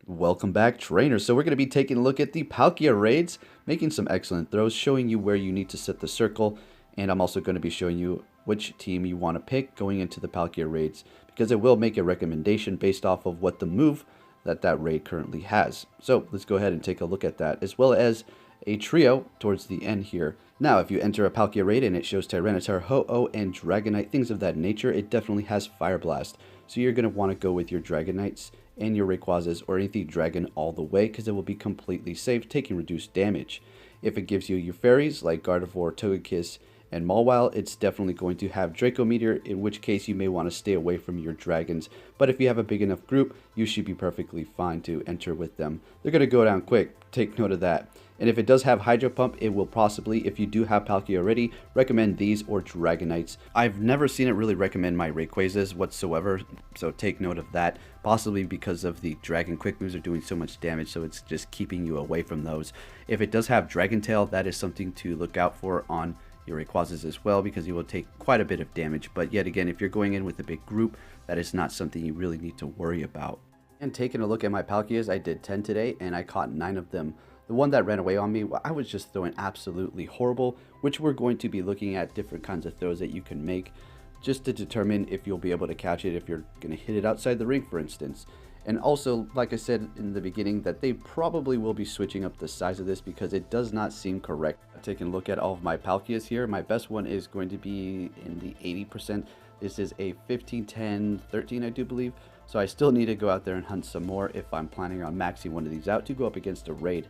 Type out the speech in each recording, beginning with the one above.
Welcome back, trainers. So we're going to be taking a look at the Palkia raids, making some excellent throws, showing you where you need to set the circle, and I'm also going to be showing you which team you want to pick going into the Palkia raids, because it will make a recommendation based off of what the move that raid currently has. So let's go ahead and take a look at that, as well as a trio towards the end here. Now, if you enter a Palkia raid and it shows Tyranitar, Ho-Oh, and Dragonite, things of that nature, it definitely has Fire Blast. So you're going to want to go with your Dragonites and your Rayquazas or anything Dragon all the way, because it will be completely safe, taking reduced damage. If it gives you your fairies like Gardevoir, Togekiss, and Mawile, it's definitely going to have Draco Meteor, in which case you may want to stay away from your dragons. But if you have a big enough group, you should be perfectly fine to enter with them. They're going to go down quick, take note of that. And if it does have Hydro Pump, it will possibly, if you do have Palkia already, recommend these or Dragonites. I've never seen it really recommend my Rayquazas whatsoever, so take note of that. Possibly because of the Dragon Quick moves are doing so much damage, so it's just keeping you away from those. If it does have Dragon Tail, that is something to look out for on your Rayquazas as well, because you will take quite a bit of damage. But yet again, if you're going in with a big group, that is not something you really need to worry about. And taking a look at my Palkias, I did 10 today, and I caught 9 of them. The one that ran away on me, I was just throwing absolutely horrible, which we're going to be looking at different kinds of throws that you can make just to determine if you'll be able to catch it, if you're going to hit it outside the ring, for instance. And also, like I said in the beginning, that they probably will be switching up the size of this because it does not seem correct. Taking a look at all of my Palkias here, my best one is going to be in the 80%. This is a 15, 10, 13, I do believe. So I still need to go out there and hunt some more if I'm planning on maxing one of these out to go up against a raid.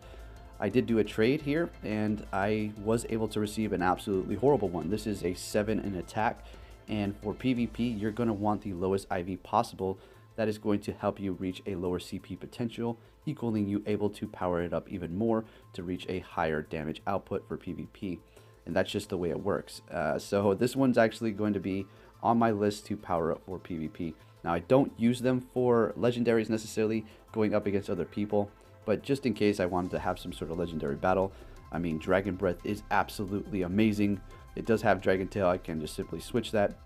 I did do a trade here, and I was able to receive an absolutely horrible one. This is a 7 in attack, and for PvP, you're going to want the lowest IV possible. That is going to help you reach a lower CP potential, equaling you able to power it up even more to reach a higher damage output for PvP. And that's just the way it works. So this one's actually going to be on my list to power up for PvP. Now, I don't use them for legendaries necessarily going up against other people, but just in case I wanted to have some sort of legendary battle. I mean, Dragon Breath is absolutely amazing. It does have Dragon Tail. I can just simply switch that.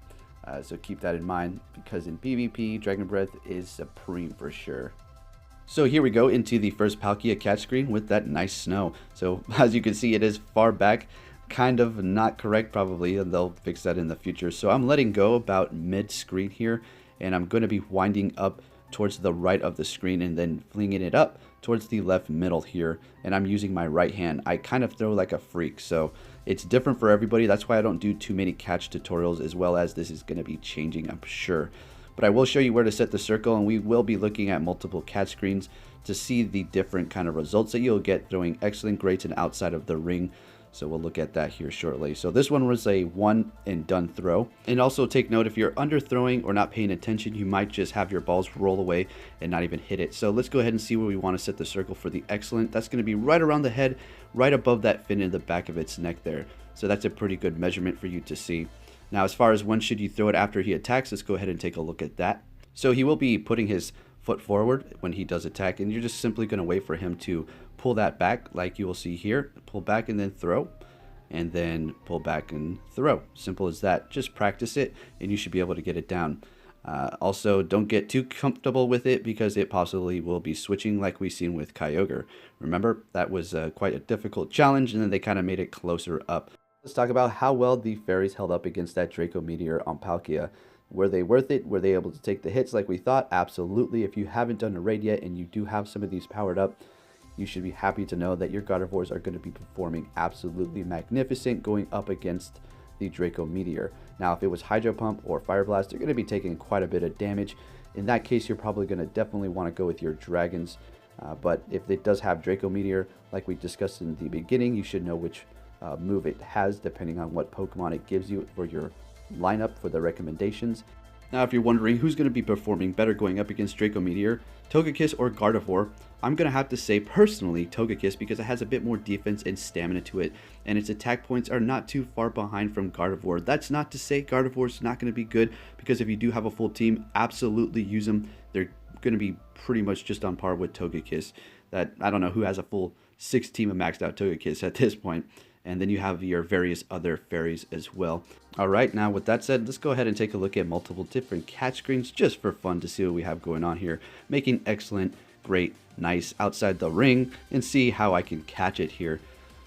So keep that in mind, because in PvP, Dragon Breath is supreme for sure. So here we go into the first Palkia catch screen with that nice snow. So as you can see, it is far back, kind of not correct probably, and they'll fix that in the future. So I'm letting go about mid-screen here, and I'm going to be winding up towards the right of the screen and then flinging it up towards the left middle here, and I'm using my right hand. I kind of throw like a freak, so it's different for everybody. That's why I don't do too many catch tutorials, as well as this is going to be changing, I'm sure. But I will show you where to set the circle, and we will be looking at multiple catch screens to see the different kind of results that you'll get throwing excellent grades and outside of the ring. So we'll look at that here shortly. So this one was a one and done throw. And also take note, if you're under throwing or not paying attention, you might just have your balls roll away and not even hit it. So let's go ahead and see where we want to set the circle for the excellent. That's going to be right around the head, right above that fin in the back of its neck there. So that's a pretty good measurement for you to see. Now, as far as when should you throw it after he attacks, let's go ahead and take a look at that. So he will be putting his foot forward when he does attack, and you're just simply going to wait for him to pull that back, like you will see here. Pull back and then throw, and then pull back and throw. Simple as that. Just practice it and you should be able to get it down. Also, don't get too comfortable with it, because it possibly will be switching like we've seen with Kyogre. Remember, that was quite a difficult challenge, and then they kind of made it closer up. Let's talk about how well the fairies held up against that Draco Meteor on Palkia. Were they worth it? Were they able to take the hits like we thought? Absolutely. If you haven't done a raid yet and you do have some of these powered up, you should be happy to know that your Gardevoirs are going to be performing absolutely magnificent going up against the Draco Meteor. Now, if it was Hydro Pump or Fire Blast, you're going to be taking quite a bit of damage. In that case, you're probably going to definitely want to go with your Dragons. But if it does have Draco Meteor, like we discussed in the beginning, you should know which move it has depending on what Pokemon it gives you for your lineup for the recommendations. Now, if you're wondering who's going to be performing better going up against Draco Meteor, Togekiss or Gardevoir, I'm going to have to say personally Togekiss, because it has a bit more defense and stamina to it, and its attack points are not too far behind from Gardevoir. That's not to say Gardevoir's not going to be good, because if you do have a full team, absolutely use them. They're going to be pretty much just on par with Togekiss. That, I don't know who has a full 6 team of maxed out Togekiss at this point. And then you have your various other fairies as well. Alright, now with that said, let's go ahead and take a look at multiple different catch screens just for fun to see what we have going on here. Making excellent great, nice outside the ring, and see how I can catch it here.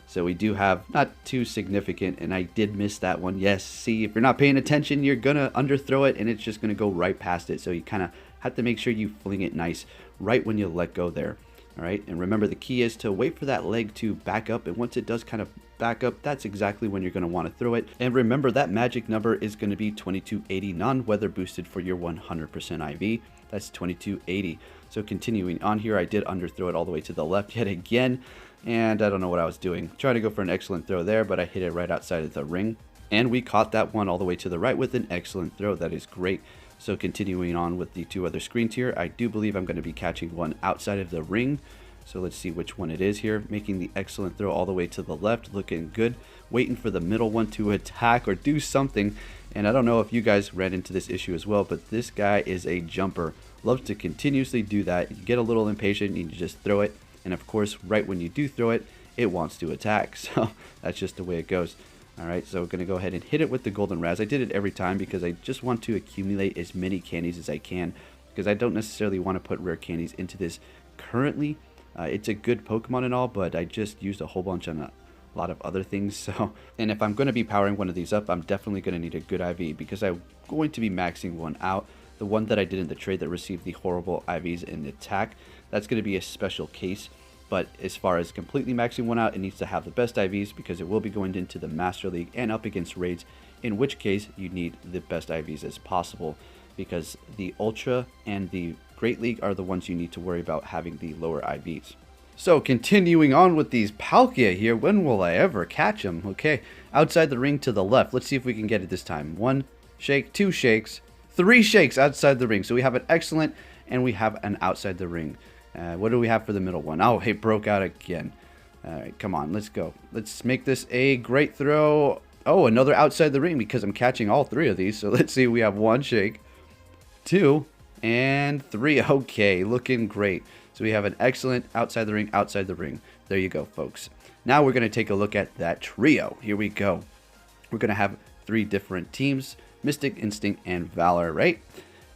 So we do have not too significant, and I did miss that one. Yes, see, if you're not paying attention, you're going to underthrow it, and it's just going to go right past it. So you kind of have to make sure you fling it nice right when you let go there. All right, and remember the key is to wait for that leg to back up, and once it does kind of back up, that's exactly when you're going to want to throw it. And remember that magic number is going to be 2280 non-weather boosted for your 100% IV. That's 2280. So continuing on here, I did underthrow it all the way to the left yet again, and I don't know what I was doing. Trying to go for an excellent throw there, but I hit it right outside of the ring. And we caught that one all the way to the right with an excellent throw. That is great. So continuing on with the two other screens here, I do believe I'm going to be catching one outside of the ring. So let's see which one it is here. Making the excellent throw all the way to the left, looking good. Waiting for the middle one to attack or do something. And I don't know if you guys ran into this issue as well, but this guy is a jumper. Loves to continuously do that. You get a little impatient, you just throw it. And of course, right when you do throw it, it wants to attack. So that's just the way it goes. All right, so we're going to go ahead and hit it with the golden razz. I did it every time because I just want to accumulate as many candies as I can, because I don't necessarily want to put rare candies into this currently. It's a good Pokemon and all, but I just used a whole bunch on a lot of other things. So, and if I'm going to be powering one of these up, I'm definitely going to need a good IV, because I'm going to be maxing one out. The one that I did in the trade that received the horrible IVs in the attack, that's going to be a special case. But as far as completely maxing one out, it needs to have the best IVs, because it will be going into the Master League and up against raids, in which case you need the best IVs as possible, because the Ultra and the Great League are the ones you need to worry about having the lower IVs. So continuing on with these Palkia here, when will I ever catch them? Okay, outside the ring to the left. Let's see if we can get it this time. 1 shake, 2 shakes, 3 shakes outside the ring. So we have an excellent and we have an outside the ring. What do we have for the middle one? Oh, it broke out again. All right, come on, let's go. Let's make this a great throw. Oh, another outside the ring, because I'm catching all 3 of these. So let's see, we have 1 shake, 2, and 3. Okay, looking great. So we have an excellent outside the ring, outside the ring. There you go, folks. Now we're going to take a look at that trio. Here we go. We're going to have 3 different teams, Mystic, Instinct, and Valor, right?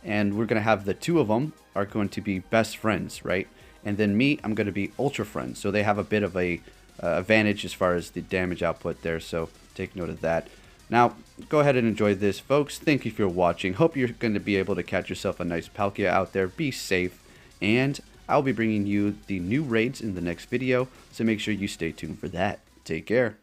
And we're going to have the 2 of them are going to be best friends, right? And then me, I'm going to be ultra friends. So they have a bit of a advantage as far as the damage output there. So take note of that. Now, go ahead and enjoy this, folks. Thank you for watching. Hope you're going to be able to catch yourself a nice Palkia out there. Be safe. And I'll be bringing you the new raids in the next video. So make sure you stay tuned for that. Take care.